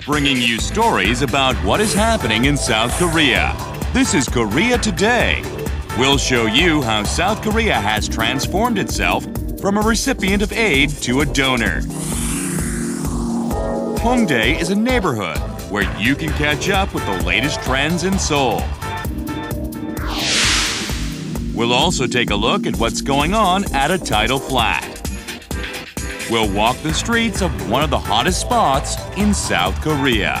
bringing you stories about what is happening in South Korea. This is Korea Today. We'll show you how South Korea has transformed itself from a recipient of aid to a donor. Hongdae is a neighborhood where you can catch up with the latest trends in Seoul. We'll also take a look at what's going on at a tidal flat. We'll walk the streets of one of the hottest spots in South Korea.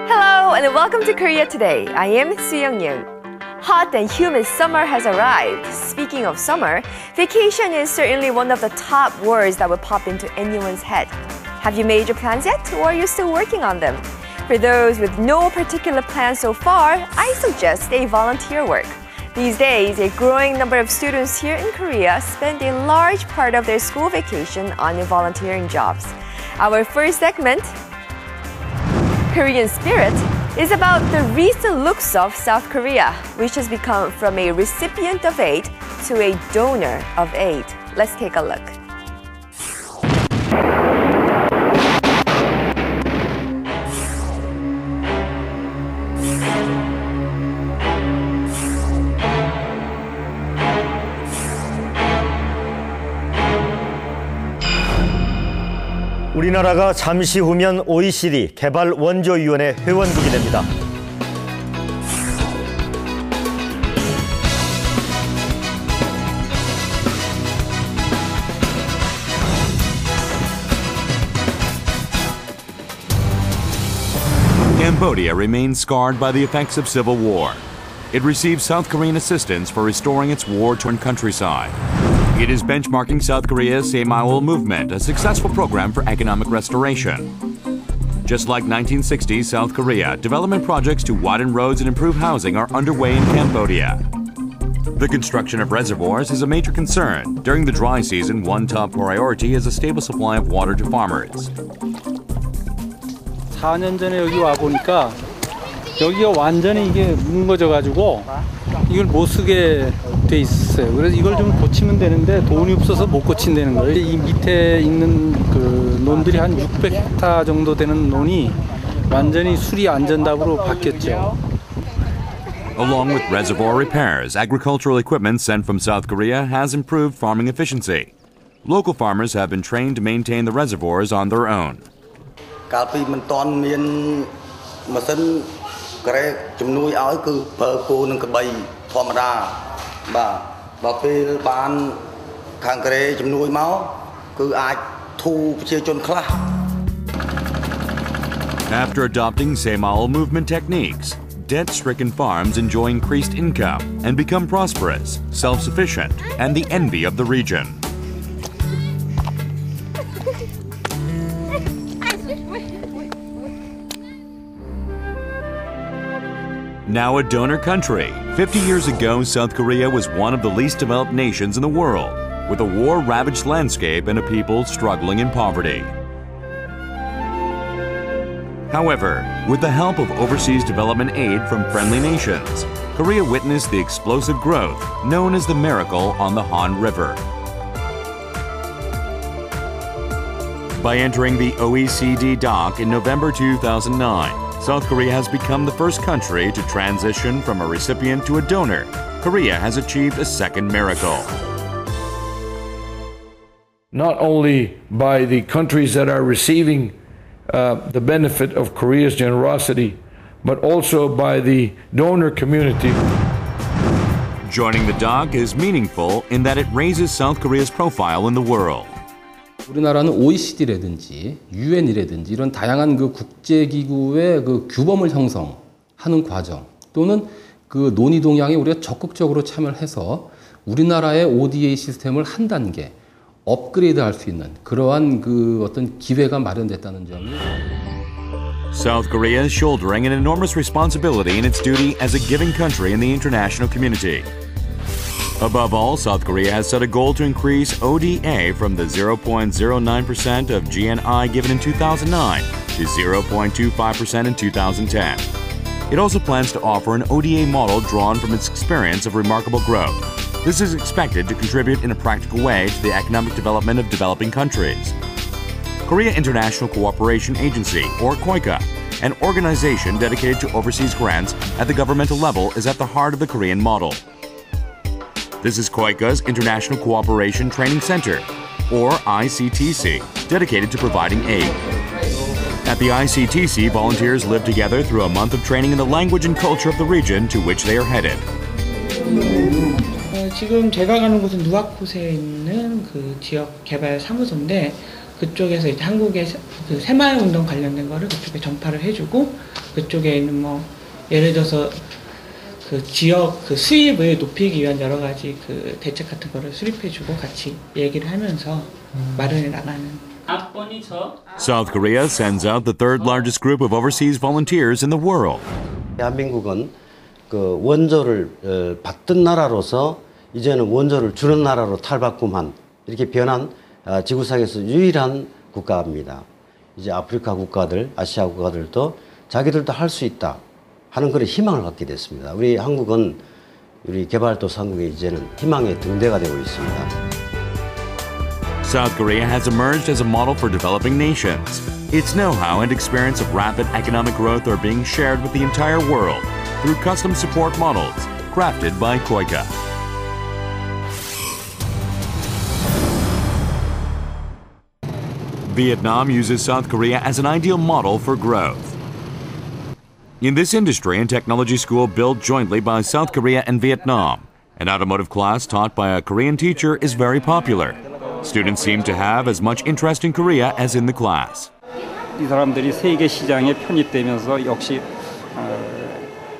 Hello and welcome to Korea Today. I am Soo Young-yoon. Hot and humid summer has arrived. Speaking of summer, vacation is certainly one of the top words that would pop into anyone's head. Have you made your plans yet, or are you still working on them? For those with no particular plan so far, I suggest a volunteer work. These days, a growing number of students here in Korea spend a large part of their school vacation on volunteering jobs. Our first segment, Korean Spirit, is about the recent looks of South Korea, which has become from a recipient of aid to a donor of aid. Let's take a look. 우리나라가 잠시 후면 OECD 개발원조위원회 회원국이 됩니다. Cambodia remains scarred by the effects of civil war. It receives South Korean assistance for restoring its war-torn countryside. It is benchmarking South Korea's Saemaul movement, a successful program for economic restoration. Just like 1960s South Korea, development projects to widen roads and improve housing are underway in Cambodia. The construction of reservoirs is a major concern. During the dry season, one top priority is a stable supply of water to farmers. 4년 전에 여기 와 보니까 여기가 완전히 이게 뭉거져 가지고 이걸 못 쓰게 돼 있어요. 그래서 이걸 좀 고치면 되는데 돈이 없어서 못 고친다는 거예요. 이 밑에 있는 그 논들이 한 600헥타 정도 되는 논이 완전히 수리 안전답으로 바뀌었죠. Along with reservoir repairs, agricultural equipment sent from South Korea has improved farming efficiency. Local farmers have been trained to maintain the reservoirs on their own. Kalpi mình toàn miền mà sân cái chấm nuôi áo cứ bờ cô nâng cái bầy thò mà đa bà phê bán hàng cái chấm nuôi máu cứ ai thu chia chôn khla. After adopting Saemaul movement techniques, debt-stricken farms enjoy increased income and become prosperous, self-sufficient, and the envy of the region. Now a donor country, 50 years ago, South Korea was one of the least developed nations in the world, with a war-ravaged landscape and a people struggling in poverty. However, with the help of overseas development aid from friendly nations, Korea witnessed the explosive growth known as the Miracle on the Han River. By entering the OECD dock in November 2009, South Korea has become the first country to transition from a recipient to a donor. Korea has achieved a second miracle. Not only by the countries that are receiving the benefit of Korea's generosity, but also by the donor community. Joining the dock is meaningful in that it raises South Korea's profile in the world. 우리나라는 OECD라든지 UN이라든지 이런 다양한 그 국제기구의 그 규범을 형성하는 과정 또는 그 논의 동향에 우리가 적극적으로 참여를 해서 우리나라의 ODA 시스템을 한 단계 업그레이드할 수 있는 그러한 그 어떤 기회가 마련됐다는 점이. South Korea is shouldering an enormous responsibility in its duty as a giving country in the international community. Above all, South Korea has set a goal to increase ODA from the 0.09% of GNI given in 2009 to 0.25% in 2010. It also plans to offer an ODA model drawn from its experience of remarkable growth. This is expected to contribute in a practical way to the economic development of developing countries. Korea International Cooperation Agency, or KOICA, an organization dedicated to overseas grants at the governmental level, is at the heart of the Korean model. This is KOICA's International Cooperation Training Center, or ICTC, dedicated to providing aid. At the ICTC, volunteers live together through a month of training in the language and culture of the region to which they are headed. 지금 제가 가는 곳은 누아콧에 있는 그 지역 개발 사무소인데 그쪽에서 이제 한국의 그 새마을운동 관련된 거를 그쪽에 전파를 해주고 그쪽에 있는 뭐 예를 들어서 그 지역 그 수입을 높이기 위한 여러 가지 그 대책 같은 거를 수립해주고 같이 얘기를 하면서 마련해 나가는. South Korea sends out the third largest group of overseas volunteers in the world. 대한민국은 그 원조를 받던 나라로서 이제는 원조를 주는 나라로 탈바꿈한 이렇게 변한 지구상에서 유일한 국가입니다. 이제 아프리카 국가들, 아시아 국가들도 자기들도 할 수 있다 하는 그런 희망을 갖게 됐습니다. 우리 한국은 우리 개발도상국에 이제는 희망의 등대가 되고 있습니다. South Korea has emerged as a model for developing nations. Its know-how and experience of rapid economic growth are being shared with the entire world through custom support models crafted by KOICA. Vietnam uses South Korea as an ideal model for growth. In this industry and technology school built jointly by South Korea and Vietnam, an automotive class taught by a Korean teacher is very popular. Students seem to have as much interest in Korea as in the class. 이 사람들이 세계 시장에 편입되면서 역시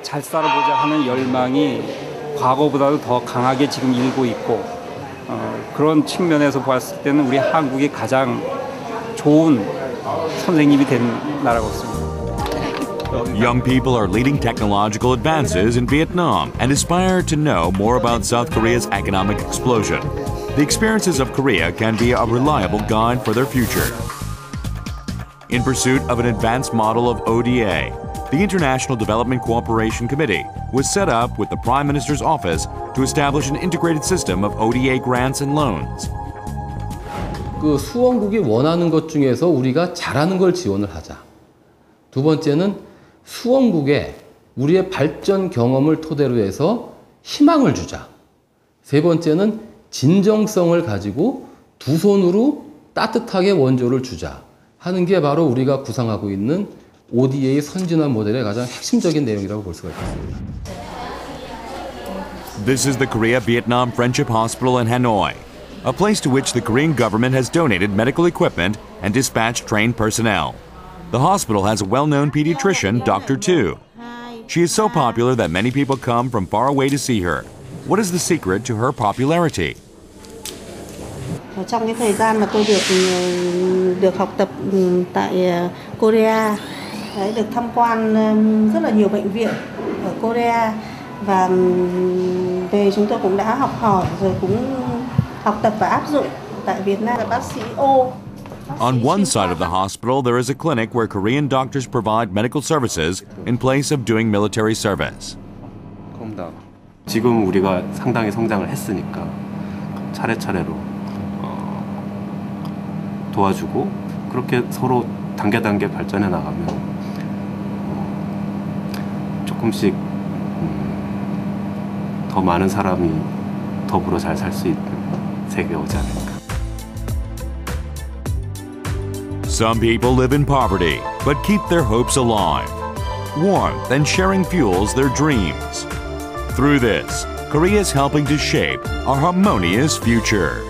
잘 살아보자 하는 열망이 과거보다도 더 강하게 지금 일고 있고 그런 측면에서 봤을 때는 우리 한국이 가장 좋은 선생님이 된 나라 같습니다. Young people are leading technological advances in Vietnam and aspire to know more about South Korea's economic explosion. The experiences of Korea can be a reliable guide for their future. In pursuit of an advanced model of ODA, the International Development Cooperation Committee was set up with the Prime Minister's office to establish an integrated system of ODA grants and loans. 그 수원국이 원하는 것 중에서 우리가 잘하는 걸 지원을 하자. 두 번째는 수원국에 우리의 발전 경험을 토대로 해서 희망을 주자. 세 번째는 진정성을 가지고 두 손으로 따뜻하게 원조를 주자 하는 게 바로 우리가 구상하고 있는 ODA 선진화 모델의 가장 핵심적인 내용이라고 볼 수가 있습니다. This is the Korea-Vietnam Friendship Hospital in Hanoi, a place to which the Korean government has donated medical equipment and dispatched trained personnel. The hospital has a well-known pediatrician, Dr. Tu. She is so popular that many people come from far away to see her. What is the secret to her popularity? Trong cái thời gian mà tôi được học tập tại Korea, được tham quan rất là nhiều bệnh viện ở Korea và về chúng tôi cũng đã học hỏi rồi cũng học tập và áp dụng tại Việt Nam. Bác sĩ O. On one side of the hospital, there is a clinic where Korean doctors provide medical services in place of doing military service. 지금 우리가 상당히 성장을 했으니까 차례차례로 도와주고 그렇게 서로 단계 발전해 나가면 조금씩 더 많은 사람이 더불어 잘 살 수 있는 세계가 오지 않을까. Some people live in poverty, but keep their hopes alive. Warmth and sharing fuels their dreams. Through this, Korea is helping to shape a harmonious future.